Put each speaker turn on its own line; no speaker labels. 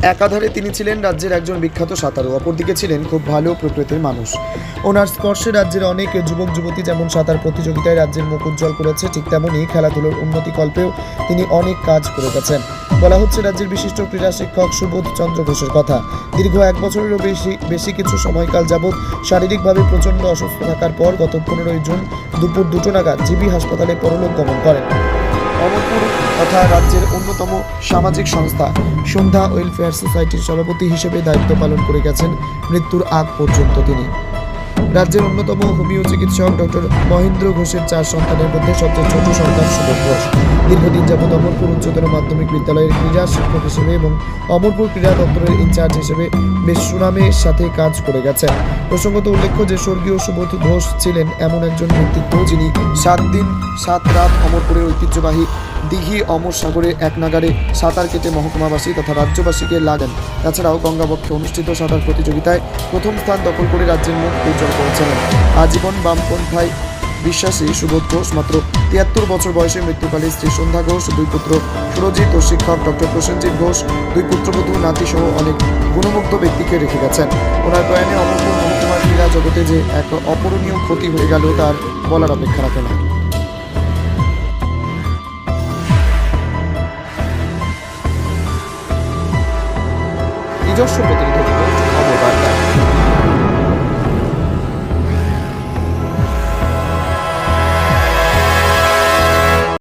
একাধারে তিনি ছিলেন রাজ্যের একজন বিখ্যাত সাঁতারু, অপরদিকে ছিলেন খুব ভালো প্রকৃতির মানুষ। ওনার স্পর্শে রাজ্যের অনেক যুবক যুবতী যেমন সাঁতার প্রতিযোগিতায় রাজ্যের মুখ উজ্জ্বল করেছে, ঠিক তেমনই খেলাধুলোর উন্নতিকল্পেও তিনি অনেক কাজ করে গেছেন। বলা হচ্ছে রাজ্যের বিশিষ্ট ক্রীড়া শিক্ষক সুবোধ চন্দ্র ঘোষের কথা। দীর্ঘ 1 বছরেরও বেশি কিছু সময়কাল যাবৎ শারীরিকভাবে প্রচণ্ড অসুস্থ থাকার পর গত 15 জুন দুপুর 2টো নাগাদ জিবি হাসপাতালে পরলোক গমন করেন। অমরপুর তথা রাজ্যের অন্যতম সামাজিক সংস্থা সন্ধ্যা ওয়েলফেয়ার সোসাইটির সভাপতি হিসেবে দায়িত্ব পালন করে গেছেন মৃত্যুর আগ পর্যন্ত তিনি। রাজ্যের অন্যতম হোমিও চিকিৎসক ডক্টর মহেন্দ্র ঘোষের 4 সন্তানের মধ্যে সবচেয়ে ছোট সন্তান সুবোধ ঘোষ। দীর্ঘদিন যাবৎ অমরপুর উচ্চতর মাধ্যমিক বিদ্যালয়ের ক্রীড়া শিক্ষক হিসেবে এবং অমরপুর ক্রীড়া দপ্তরের ইনচার্জ হিসেবে বেশ সুনামের সাথে কাজ করে গেছেন। প্রসঙ্গত উল্লেখ্য যে স্বর্গীয় সুবোধ ঘোষ ছিলেন এমন একজন ব্যক্তিত্ব যিনি 7 দিন 7 রাত অমরপুরের ঐতিহ্যবাহী দিঘি অমর সাগরে এক নাগারে সাঁতার কেটে মহকুমাবাসী তথা রাজ্যবাসীকে লাগান। তাছাড়াও গঙ্গাবক্ষে অনুষ্ঠিত সাঁতার প্রতিযোগিতায় প্রথম স্থান দখল করে রাজ্যের মুখ উজ্জ্বল করেছিলেন। আজীবন বামপন্থায় বিশ্বাসী সুবোধ ঘোষ মাত্র 73 বছর বয়সে মৃত্যুকালে স্ত্রী সন্ধ্যা ঘোষ, 2 পুত্র সুরজিৎ ও শিক্ষক ডক্টর প্রসেনজিৎ ঘোষ, 2 পুত্রবধূ নাতি সহ অনেক গুণমুগ্ধ ব্যক্তিকে রেখে গেছেন। ওনার প্রয়াণে অমরপুর মহকুমার ক্রীড়া জগতে যে এক অপূরণীয় ক্ষতি হয়ে গেল তার বলার অপেক্ষা রাখে না। নিজস্ব প্রতিনিধি।